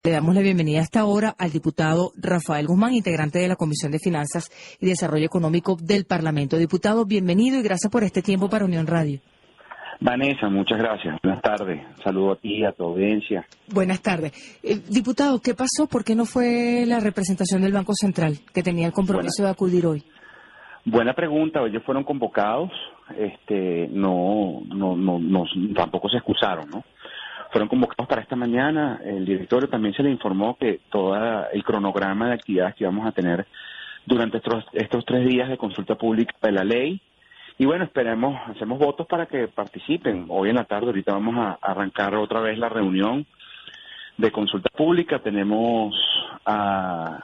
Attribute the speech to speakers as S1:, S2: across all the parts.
S1: Le damos la bienvenida a esta hora al diputado Rafael Guzmán, integrante de la Comisión de Finanzas y Desarrollo Económico del Parlamento. Diputado, bienvenido y gracias por este tiempo para Unión Radio.
S2: Vanessa, muchas gracias. Buenas tardes. Saludo a ti, a tu audiencia.
S1: Buenas tardes. Diputado, ¿qué pasó? ¿Por qué no fue la representación del Banco Central que tenía el compromiso de acudir hoy?
S2: Buena pregunta. Ellos fueron convocados. Tampoco se excusaron, ¿no? Fueron convocados para esta mañana. El directorio también se le informó que todo el cronograma de actividades que íbamos a tener durante estos 3 días de consulta pública de la ley. Y bueno, hacemos votos para que participen. Hoy en la tarde, ahorita vamos a arrancar otra vez la reunión de consulta pública. Tenemos a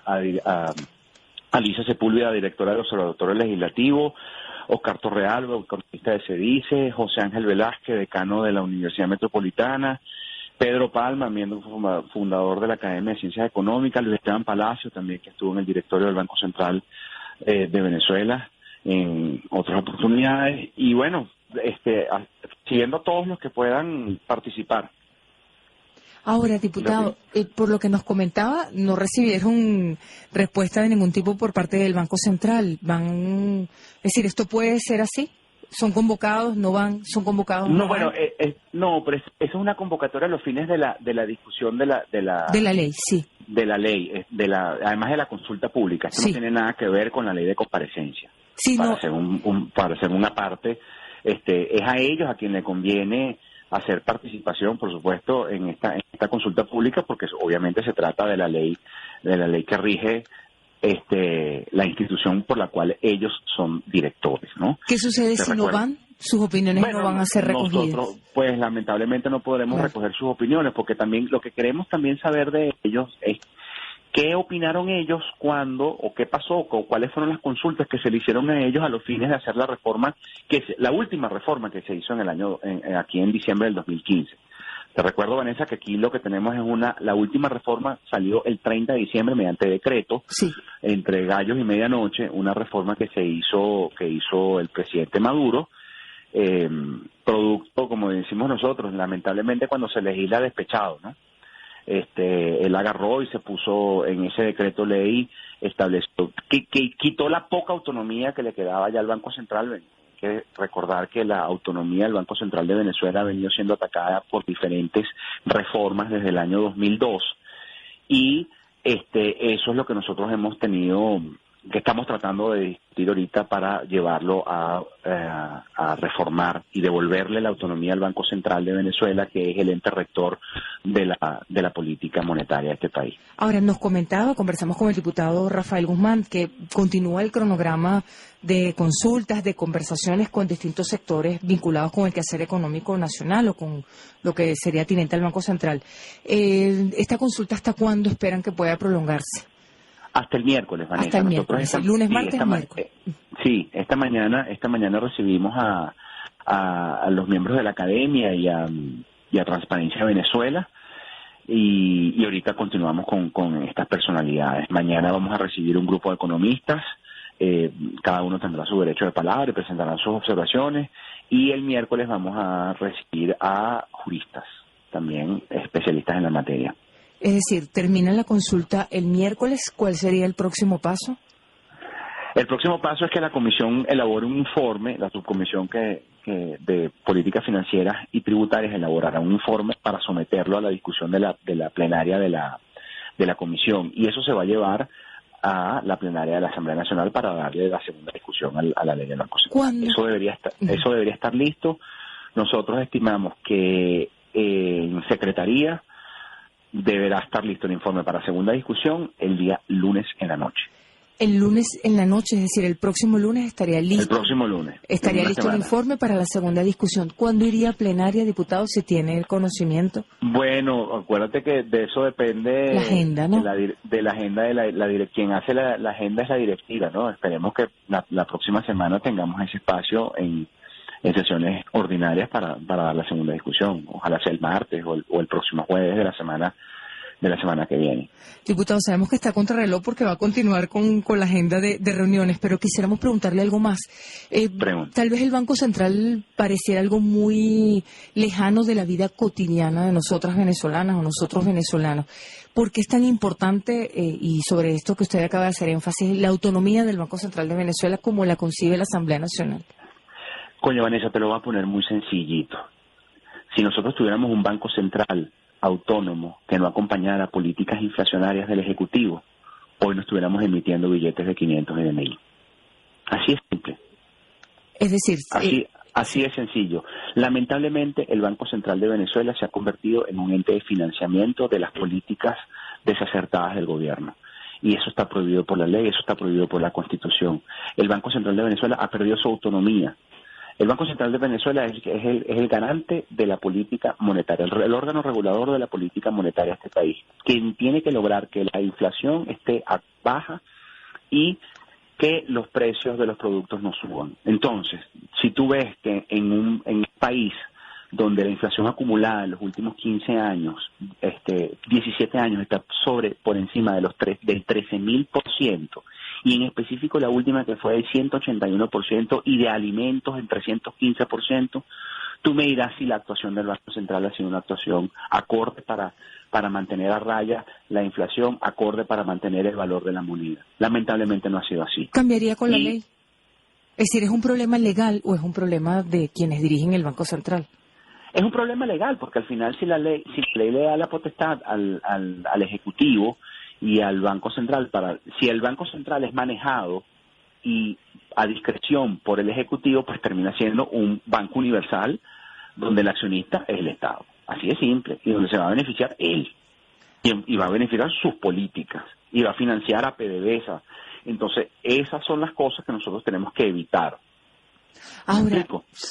S2: Alicia Sepúlveda, directora del Observatorio Legislativo, Oscar Torrealba, economista de CEDICE, José Ángel Velázquez, decano de la Universidad Metropolitana, Pedro Palma, miembro fundador de la Academia de Ciencias Económicas, Luis Esteban Palacio, también que estuvo en el directorio del Banco Central de Venezuela en otras oportunidades, y bueno, siguiendo a todos los que puedan participar.
S1: Ahora, diputado, por lo que nos comentaba, no recibieron respuesta de ningún tipo por parte del Banco Central. Es decir, ¿esto puede ser así? ¿Son convocados? ¿No van? ¿Son convocados?
S2: No, bueno, pero eso es una convocatoria a los fines de la discusión de la
S1: ley, sí.
S2: De la ley, además de la consulta pública. Esto
S1: sí.
S2: No tiene nada que ver con la ley de comparecencia.
S1: Sí,
S2: para hacer una parte, es a ellos a quien le conviene hacer participación, por supuesto, en esta consulta pública, porque obviamente se trata de la ley que rige la institución por la cual ellos son directores, ¿no?
S1: ¿Qué sucede si no van? ¿Sus opiniones no van a ser recogidas?
S2: Nosotros, pues lamentablemente no podremos recoger sus opiniones, porque también lo que queremos también saber de ellos es qué opinaron ellos cuando, o qué pasó, o cuáles fueron las consultas que se le hicieron a ellos a los fines de hacer la última reforma que se hizo aquí en diciembre del 2015. Te recuerdo, Vanessa, que aquí lo que tenemos es la última reforma salió el 30 de diciembre mediante decreto,
S1: sí.
S2: Entre gallos y medianoche, una reforma que hizo el presidente Maduro, producto, como decimos nosotros, lamentablemente cuando se legisla despechado, ¿no? Él agarró y se puso en ese decreto ley, estableció que quitó la poca autonomía que le quedaba ya al Banco Central. Hay que recordar que la autonomía del Banco Central de Venezuela ha venido siendo atacada por diferentes reformas desde el año 2002 y eso es lo que nosotros hemos tenido, que estamos tratando de discutir ahorita para llevarlo a reformar y devolverle la autonomía al Banco Central de Venezuela, que es el ente rector de la política monetaria de este país.
S1: Ahora, conversamos con el diputado Rafael Guzmán, que continúa el cronograma de consultas, de conversaciones con distintos sectores vinculados con el quehacer económico nacional o con lo que sería tinente al Banco Central. ¿Esta consulta hasta cuándo esperan que pueda prolongarse?
S2: Hasta el miércoles, Vanessa.
S1: Hasta el miércoles, lunes, martes, miércoles.
S2: Sí, esta mañana recibimos a los miembros de la Academia y a Transparencia Venezuela y ahorita continuamos con estas personalidades. Mañana vamos a recibir un grupo de economistas, cada uno tendrá su derecho de palabra y presentarán sus observaciones, y el miércoles vamos a recibir a juristas, también especialistas en la materia.
S1: Es decir, termina la consulta el miércoles. ¿Cuál sería el próximo paso?
S2: El próximo paso es que la comisión elabore un informe, la subcomisión de políticas financieras y tributarias elaborará un informe para someterlo a la discusión de la plenaria de la comisión, y eso se va a llevar a la plenaria de la Asamblea Nacional para darle la segunda discusión a la ley del Banco Central. Eso debería estar listo. Nosotros estimamos que en Secretaría deberá estar listo el informe para segunda discusión el día lunes en la noche. El lunes en la noche, es decir, el próximo lunes estaría listo. El próximo lunes.
S1: Estaría listo el informe para la segunda discusión. ¿Cuándo iría a plenaria, diputado, si tiene el conocimiento?
S2: Bueno, acuérdate que de eso depende
S1: la agenda, ¿no?
S2: de la agenda de quien hace la agenda es la directiva, ¿no? Esperemos que la próxima semana tengamos ese espacio en sesiones ordinarias para dar la segunda discusión. Ojalá sea el martes o el próximo jueves de la semana de la semana que viene.
S1: Diputado, sabemos que está contra reloj porque va a continuar con la agenda de reuniones, pero quisiéramos preguntarle algo más. Tal vez el Banco Central pareciera algo muy lejano de la vida cotidiana de nosotras venezolanas o nosotros venezolanos. ¿Por qué es tan importante, y sobre esto que usted acaba de hacer énfasis, la autonomía del Banco Central de Venezuela como la concibe la Asamblea Nacional?
S2: Coño, Vanessa, te lo voy a poner muy sencillito. Si nosotros tuviéramos un Banco Central autónomo que no acompañara políticas inflacionarias del Ejecutivo, hoy no estuviéramos emitiendo billetes de 500 y de 1000. Así es simple.
S1: Es decir,
S2: así es sencillo. Lamentablemente, el Banco Central de Venezuela se ha convertido en un ente de financiamiento de las políticas desacertadas del gobierno. Y eso está prohibido por la ley, eso está prohibido por la Constitución. El Banco Central de Venezuela ha perdido su autonomía. El Banco Central de Venezuela es el garante de la política monetaria, el órgano regulador de la política monetaria de este país, quien tiene que lograr que la inflación esté baja y que los precios de los productos no suban. Entonces, si tú ves que en un país donde la inflación acumulada en los últimos 15 años, 17 años, está por encima de del 13.000%, y en específico la última que fue del 181%, y de alimentos en 315%, tú me dirás si la actuación del Banco Central ha sido una actuación acorde para mantener a raya la inflación, acorde para mantener el valor de la moneda. Lamentablemente no ha sido así.
S1: ¿Cambiaría con la ley? Es decir, ¿es un problema legal o es un problema de quienes dirigen el Banco Central?
S2: Es un problema legal, porque al final si la ley le da la potestad al Ejecutivo y al Banco Central, si el Banco Central es manejado y a discreción por el Ejecutivo, pues termina siendo un banco universal donde el accionista es el Estado. Así de simple, y donde se va a beneficiar él, y va a beneficiar sus políticas, y va a financiar a PDVSA. Entonces, esas son las cosas que nosotros tenemos que evitar.
S1: Ahora,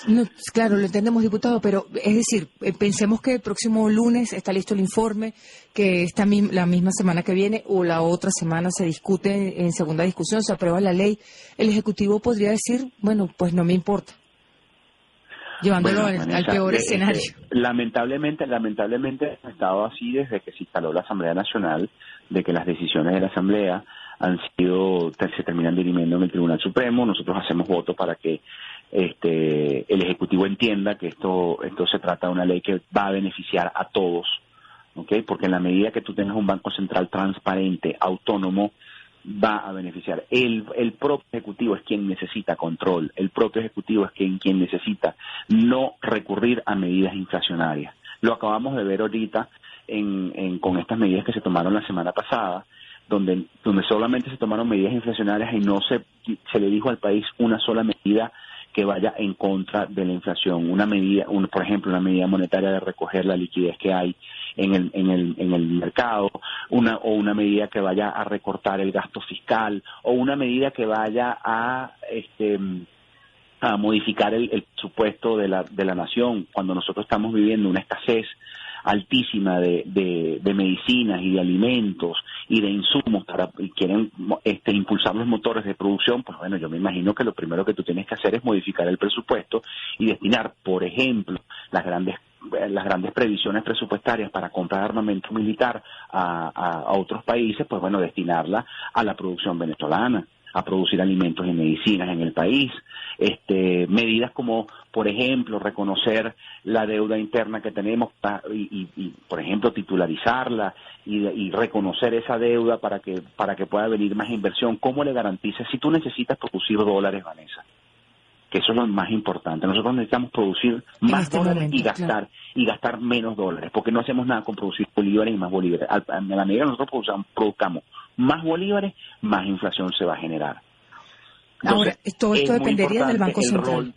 S1: no, claro, lo entendemos, diputado, pero es decir, pensemos que el próximo lunes está listo el informe, que la misma semana que viene o la otra semana se discute en segunda discusión, se aprueba la ley. El Ejecutivo podría decir, bueno, pues no me importa, llevándolo al peor escenario.
S2: Lamentablemente ha estado así desde que se instaló la Asamblea Nacional, de que las decisiones de la Asamblea se terminan dirimiendo en el Tribunal Supremo. Nosotros hacemos voto para que el Ejecutivo entienda que esto se trata de una ley que va a beneficiar a todos, ¿okay? Porque en la medida que tú tengas un Banco Central transparente, autónomo, va a beneficiar. El propio Ejecutivo es quien necesita control, el propio Ejecutivo es quien necesita no recurrir a medidas inflacionarias. Lo acabamos de ver ahorita con estas medidas que se tomaron la semana pasada, donde solamente se tomaron medidas inflacionarias y no se le dijo al país una sola medida que vaya en contra de la inflación. Por ejemplo, una medida monetaria de recoger la liquidez que hay en el mercado, o una medida que vaya a recortar el gasto fiscal, o una medida que vaya a modificar el presupuesto de la nación, cuando nosotros estamos viviendo una escasez altísima de medicinas y de alimentos y de insumos y quieren impulsar los motores de producción. Pues bueno, yo me imagino que lo primero que tú tienes que hacer es modificar el presupuesto y destinar, por ejemplo, las grandes previsiones presupuestarias para comprar armamento militar a otros países, pues bueno, destinarla a la producción venezolana, a producir alimentos y medicinas en el país. Medidas como, por ejemplo, reconocer la deuda interna que tenemos y por ejemplo, titularizarla y reconocer esa deuda para que pueda venir más inversión. ¿Cómo le garantizas? Si tú necesitas producir dólares, Vanessa, que eso es lo más importante. Nosotros necesitamos producir más dólares y gastar menos dólares, porque no hacemos nada con producir bolívares y más bolívares. A la medida que nosotros produzcamos más bolívares, más inflación se va a generar. Entonces,
S1: ahora, todo esto dependería del Banco Central.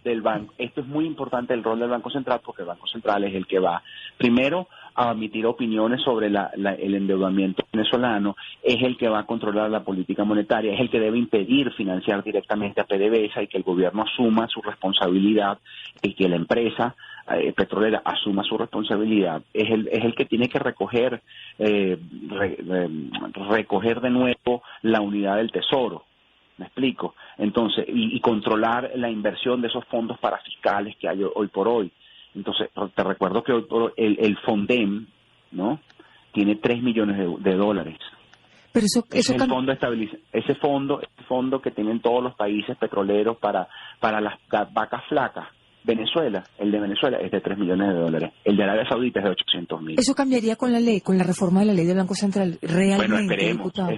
S2: Esto es muy importante, el rol del Banco Central, porque el Banco Central es el que va primero a emitir opiniones sobre el endeudamiento venezolano, es el que va a controlar la política monetaria, es el que debe impedir financiar directamente a PDVSA y que el gobierno asuma su responsabilidad y que la empresa petrolera asuma su responsabilidad. Es el que tiene que recoger de nuevo la unidad del tesoro. ¿Me explico? Entonces, y controlar la inversión de esos fondos parafiscales que hay hoy por hoy. Entonces, te recuerdo que hoy por hoy el FONDEM, ¿no?, tiene 3 millones de dólares.
S1: Pero
S2: Ese fondo que tienen todos los países petroleros para las vacas flacas. Venezuela, el de Venezuela es de 3 millones de dólares. El de Arabia Saudita es de 800.000.
S1: ¿Eso cambiaría con la ley, con la reforma de la ley del Banco Central? Realmente,
S2: bueno,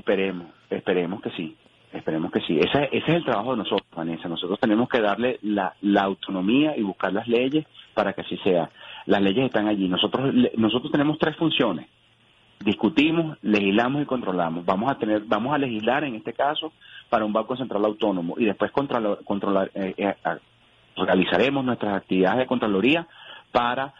S2: esperemos que sí. Esperemos que sí. Ese es el trabajo de nosotros, Vanessa. Nosotros tenemos que darle la autonomía y buscar las leyes para que así sea. Las leyes están allí. Nosotros tenemos 3 funciones. Discutimos, legislamos y controlamos. Vamos a legislar en este caso para un Banco Central autónomo y después realizaremos nuestras actividades de Contraloría para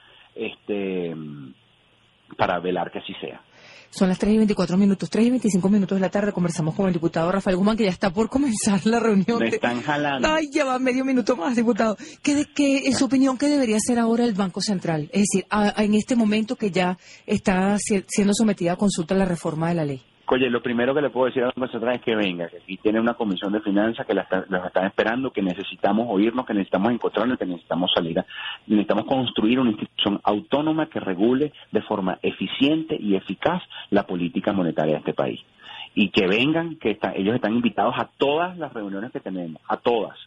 S2: velar que así sea.
S1: Son las 3:24, 3:25 de la tarde. Conversamos con el diputado Rafael Guzmán, que ya está por comenzar la reunión.
S2: Me están jalando.
S1: Ay, ya va medio minuto más, diputado. En su opinión, ¿qué debería hacer ahora el Banco Central? Es decir, en este momento que ya está siendo sometida a consulta la reforma de la ley.
S2: Oye, lo primero que le puedo decir al Banco Central es que venga, que aquí tiene una comisión de finanzas que los están esperando, que necesitamos oírnos, que necesitamos encontrarnos, que necesitamos necesitamos construir una institución autónoma que regule de forma eficiente y eficaz la política monetaria de este país. Y que vengan, ellos están invitados a todas las reuniones que tenemos, a todas.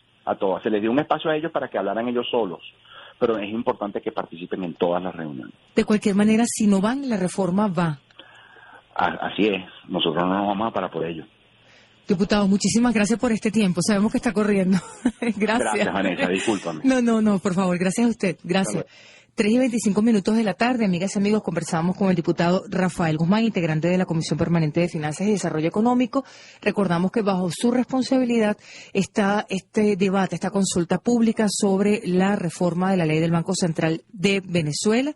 S2: Se les dio un espacio a ellos para que hablaran ellos solos, pero es importante que participen en todas las reuniones.
S1: De cualquier manera, si no van, la reforma va.
S2: Así es, nosotros no nos vamos a parar por ello.
S1: Diputado, muchísimas gracias por este tiempo. Sabemos que está corriendo. Gracias,
S2: Vanessa, discúlpame.
S1: No, por favor, gracias a usted. Gracias. 3:25 de la tarde, amigas y amigos, conversamos con el diputado Rafael Guzmán, integrante de la Comisión Permanente de Finanzas y Desarrollo Económico. Recordamos que bajo su responsabilidad está este debate, esta consulta pública sobre la reforma de la ley del Banco Central de Venezuela,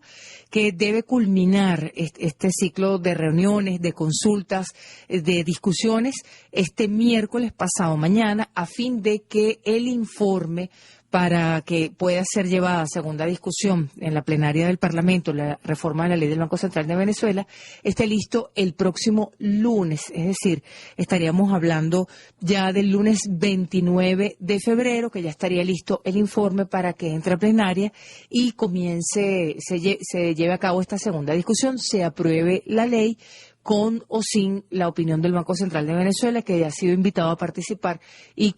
S1: que debe culminar este ciclo de reuniones, de consultas, de discusiones este miércoles pasado mañana, a fin de que el informe para que pueda ser llevada a segunda discusión en la plenaria del Parlamento, la reforma de la ley del Banco Central de Venezuela, esté listo el próximo lunes. Es decir, estaríamos hablando ya del lunes 29 de febrero, que ya estaría listo el informe para que entre a plenaria y se lleve a cabo esta segunda discusión, se apruebe la ley con o sin la opinión del Banco Central de Venezuela, que ya ha sido invitado a participar y